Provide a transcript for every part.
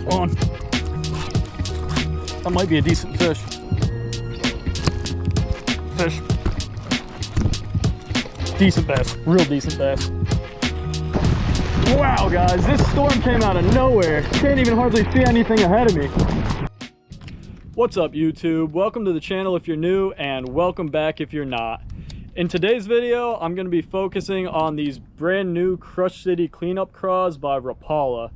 On. That might be a decent fish. Fish. Decent bass, real decent bass. Wow guys, this storm came out of nowhere. Can't even hardly see anything ahead of me. What's up YouTube? Welcome to the channel if you're new, and welcome back if you're not. In today's video, I'm going to be focusing on these brand new Crush City cleanup craws by Rapala.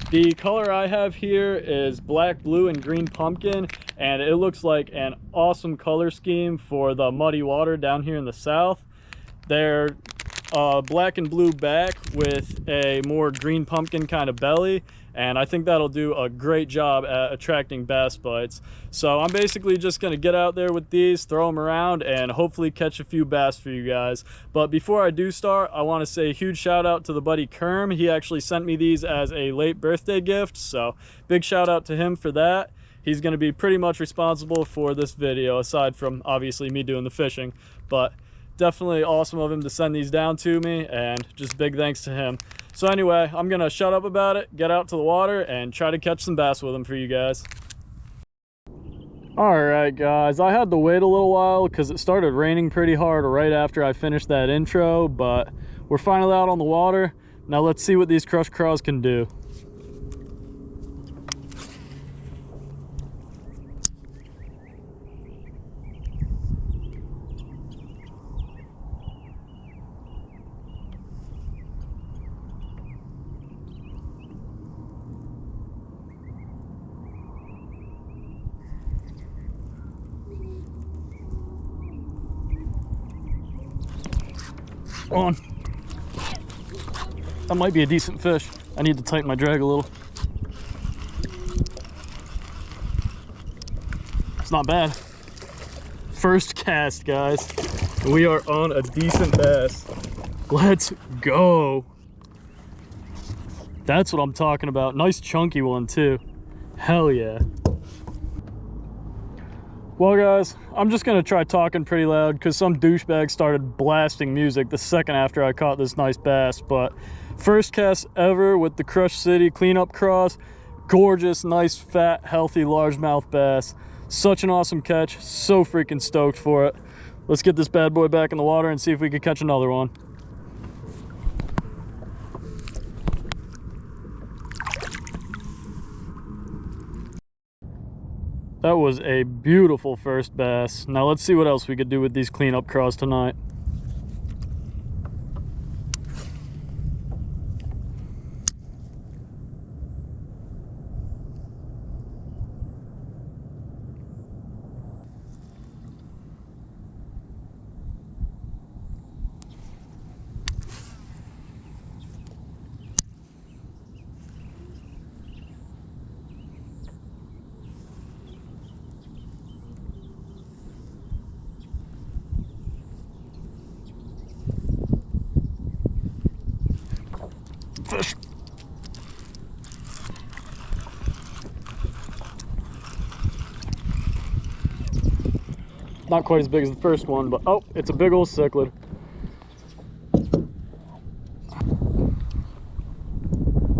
The color I have here is black, blue, and green pumpkin, and it looks like an awesome color scheme for the muddy water down here in the south. They're black and blue back with a more green pumpkin kind of belly, and I think that'll do a great job at attracting bass bites. So I'm basically just going to get out there with these, throw them around, and hopefully catch a few bass for you guys. But before I do start, I want to say a huge shout out to the buddy Kerm. He actually sent me these as a late birthday gift, so big shout out to him for that. He's going to be pretty much responsible for this video, aside from obviously me doing the fishing, but definitely awesome of him to send these down to me, and just big thanks to him. So anyway, I'm gonna shut up about it, get out to the water, and try to catch some bass with them for you guys. Alright guys, I had to wait a little while because it started raining pretty hard right after I finished that intro, but we're finally out on the water. Now let's see what these Crush Craws can do. On. That might be a decent fish. I need to tighten my drag a little. It's not bad. First cast, guys. We are on a decent bass. Let's go. That's what I'm talking about. Nice chunky one too. Hell yeah. Well guys, I'm just gonna try talking pretty loud because some douchebag started blasting music the second after I caught this nice bass. But first cast ever with the Crush City cleanup craws. Gorgeous, nice, fat, healthy, largemouth bass. Such an awesome catch. So freaking stoked for it. Let's get this bad boy back in the water and see if we can catch another one. That was a beautiful first bass. Now let's see what else we could do with these cleanup craws tonight. Fish. Not quite as big as the first one, but oh, it's a big old cichlid.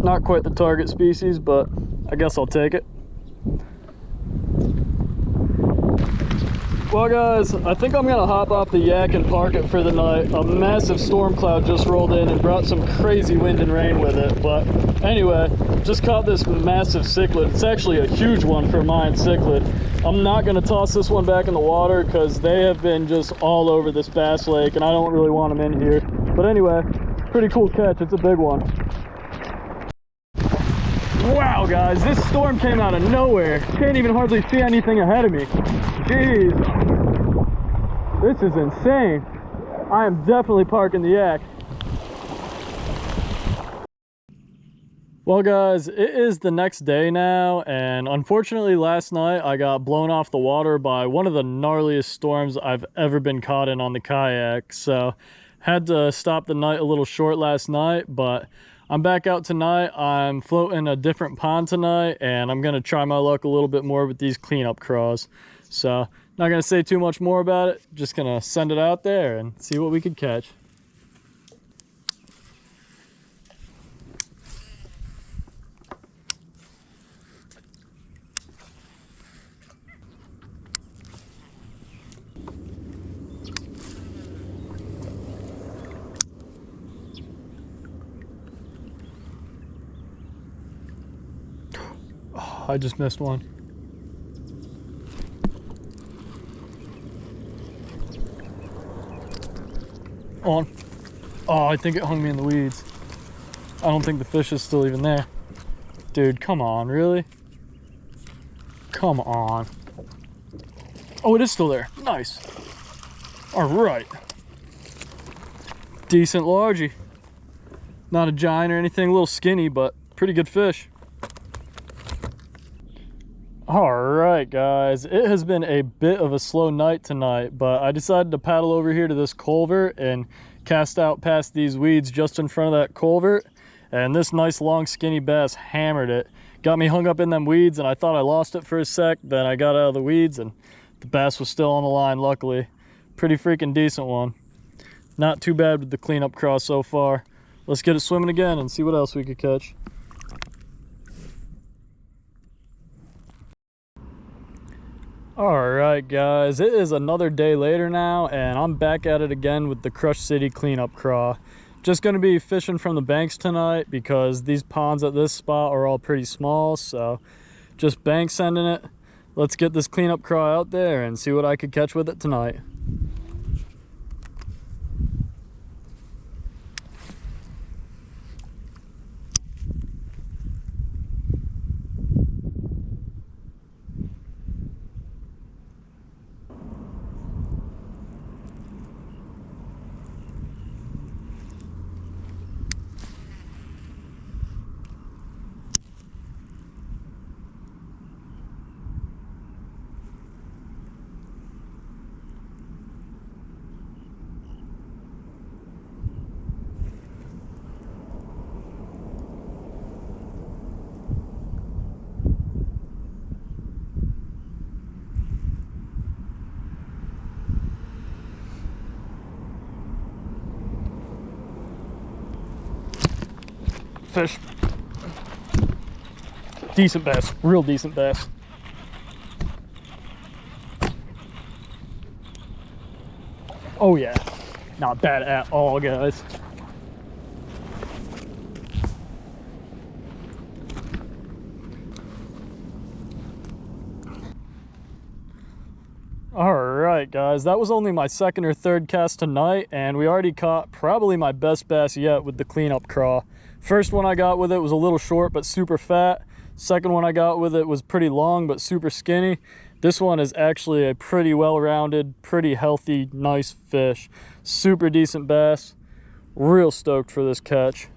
Not quite the target species, but I guess I'll take it. Well guys, I think I'm gonna hop off the yak and park it for the night. A massive storm cloud just rolled in and brought some crazy wind and rain with it. But anyway, just caught this massive cichlid. It's actually a huge one for mine cichlid. I'm not gonna toss this one back in the water because they have been just all over this bass lake and I don't really want them in here. But anyway, pretty cool catch. It's a big one. Wow guys, this storm came out of nowhere. Can't even hardly see anything ahead of me. Jeez, this is insane. I am definitely parking the yak. Well guys, it is the next day now, and unfortunately last night I got blown off the water by one of the gnarliest storms I've ever been caught in on the kayak. So had to stop the night a little short last night, but I'm back out tonight. I'm floating a different pond tonight, and I'm gonna try my luck a little bit more with these cleanup craws. So not gonna say too much more about it, just gonna send it out there and see what we could catch. Oh, I just missed one. On. Oh, I think it hung me in the weeds. I don't think the fish is still even there. Dude, come on, really? Come on. Oh, it is still there. Nice. All right. Decent largie. Not a giant or anything, a little skinny, but pretty good fish. All right, guys, it has been a bit of a slow night tonight, but I decided to paddle over here to this culvert and cast out past these weeds just in front of that culvert, and this nice long skinny bass hammered it. Got me hung up in them weeds, and I thought I lost it for a sec. Then I got out of the weeds and the bass was still on the line, luckily. Pretty freaking decent one. Not too bad with the cleanup craw so far. Let's get it swimming again and see what else we could catch. All right, guys, it is another day later now, and I'm back at it again with the Crush City cleanup craw. Just going to be fishing from the banks tonight because these ponds at this spot are all pretty small, so just bank sending it. Let's get this cleanup craw out there and see what I could catch with it tonight. Fish. Decent bass, real decent bass. Oh yeah, not bad at all, guys. All right, guys, that was only my second or third cast tonight, and we already caught probably my best bass yet with the cleanup craw. First one I got with it was a little short but super fat. Second one I got with it was pretty long but super skinny. This one is actually a pretty well-rounded, pretty healthy, nice fish. Super decent bass. Real stoked for this catch.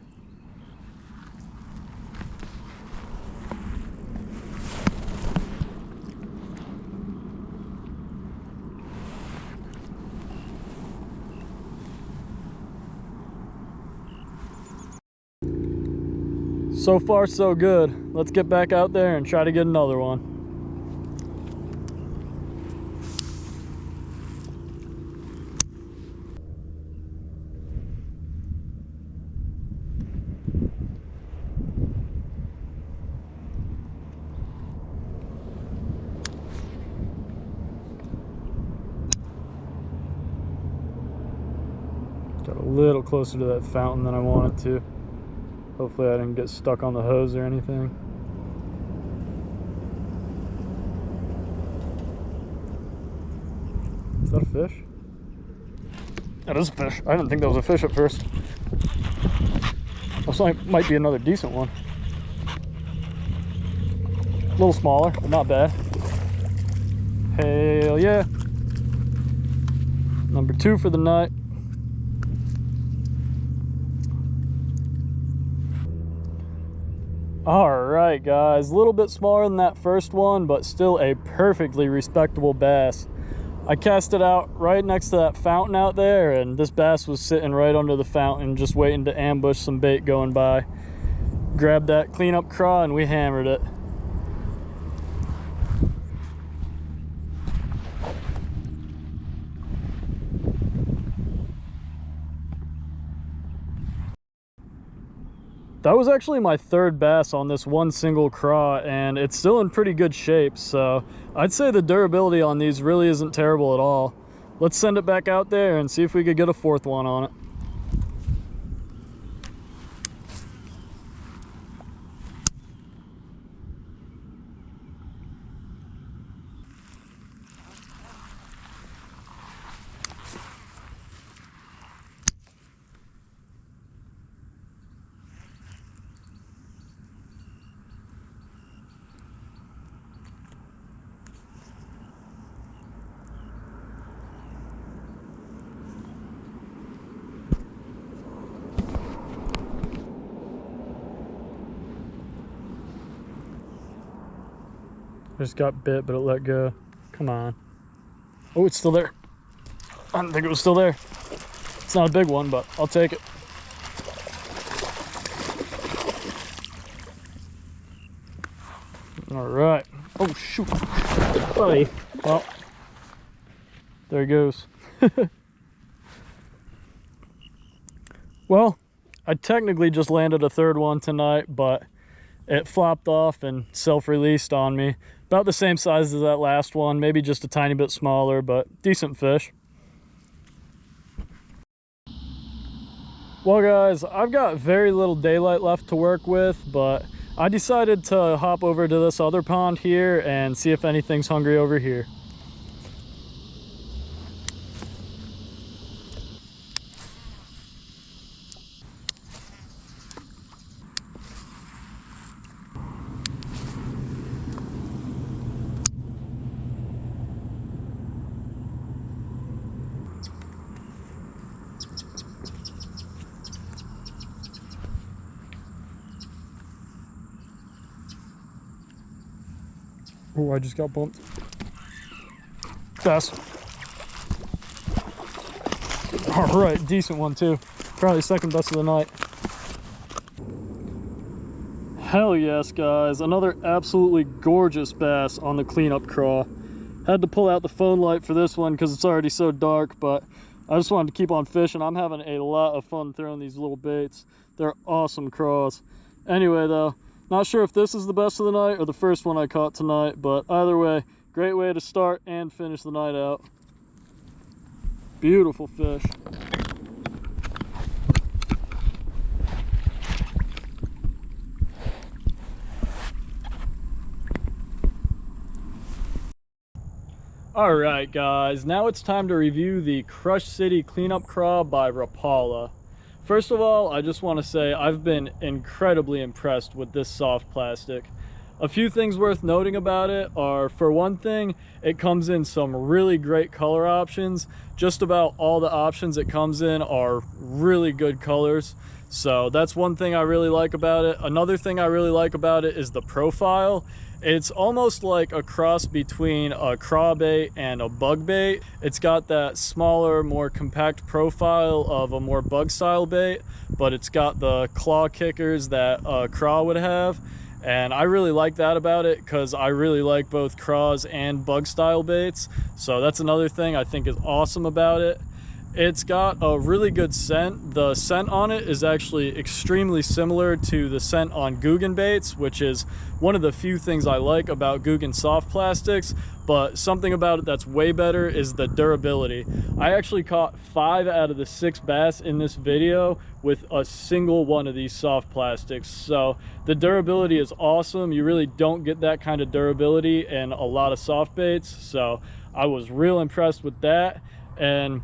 So far, so good. Let's get back out there and try to get another one. Got a little closer to that fountain than I wanted to. Hopefully I didn't get stuck on the hose or anything. Is that a fish? That is a fish. I didn't think that was a fish at first. Looks like it might be another decent one. A little smaller, but not bad. Hell yeah. Number 2 for the night. All right, guys, a little bit smaller than that first one, but still a perfectly respectable bass. I cast it out right next to that fountain out there, and this bass was sitting right under the fountain, just waiting to ambush some bait going by. Grabbed that cleanup craw and we hammered it. That was actually my third bass on this one single craw, and it's still in pretty good shape, so I'd say the durability on these really isn't terrible at all. Let's send it back out there and see if we could get a fourth one on it. Just got bit, but it let go. Come on. Oh, it's still there. I didn't think it was still there. It's not a big one, but I'll take it. All right. Oh, shoot. Buddy. Well, there he goes. Well, I technically just landed a third one tonight, but it flopped off and self-released on me. About the same size as that last one, maybe just a tiny bit smaller, but decent fish. Well guys, I've got very little daylight left to work with, but I decided to hop over to this other pond here and see if anything's hungry over here. Oh, I just got bumped. Best. All right, decent one too. Probably second best of the night. Hell yes, guys. Another absolutely gorgeous bass on the cleanup craw. Had to pull out the phone light for this one because it's already so dark, but I just wanted to keep on fishing. I'm having a lot of fun throwing these little baits. They're awesome craws. Anyway, though, not sure if this is the best of the night or the first one I caught tonight, but either way, great way to start and finish the night out. Beautiful fish. All right, guys, now it's time to review the Crush City Cleanup Craw by Rapala. First of all, I just want to say I've been incredibly impressed with this soft plastic. A few things worth noting about it are, for one thing, it comes in some really great color options. Just about all the options it comes in are really good colors. So that's one thing I really like about it. Another thing I really like about it is the profile. It's almost like a cross between a craw bait and a bug bait. It's got that smaller, more compact profile of a more bug style bait, but it's got the claw kickers that a craw would have. And I really like that about it because I really like both craws and bug style baits. So that's another thing I think is awesome about it. It's got a really good scent. The scent on it is actually extremely similar to the scent on Guggen baits, which is one of the few things I like about Guggen soft plastics, but something about it that's way better is the durability. I actually caught 5 out of the 6 bass in this video with a single one of these soft plastics. So the durability is awesome. You really don't get that kind of durability in a lot of soft baits. So I was real impressed with that. And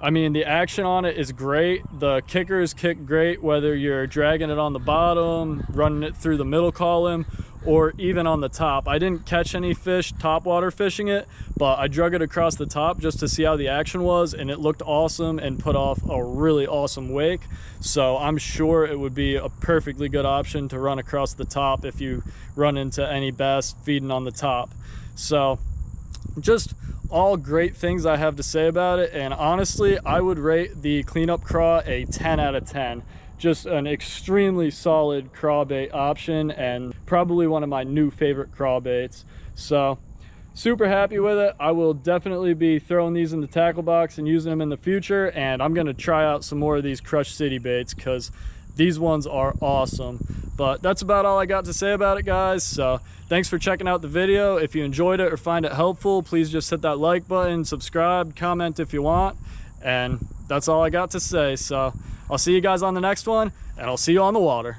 I mean, the action on it is great. The kickers kick great, whether you're dragging it on the bottom, running it through the middle column, or even on the top. I didn't catch any fish topwater fishing it, but I drug it across the top just to see how the action was, and it looked awesome and put off a really awesome wake. So I'm sure it would be a perfectly good option to run across the top if you run into any bass feeding on the top. So just all great things I have to say about it, and honestly I would rate the cleanup craw a 10 out of 10. Just an extremely solid craw bait option and probably one of my new favorite craw baits. So super happy with it. I will definitely be throwing these in the tackle box and using them in the future, and I'm going to try out some more of these Crush City baits because these ones are awesome. But that's about all I got to say about it, guys. So thanks for checking out the video. If you enjoyed it or find it helpful, please just hit that like button, subscribe, comment if you want, and that's all I got to say. So I'll see you guys on the next one, and I'll see you on the water.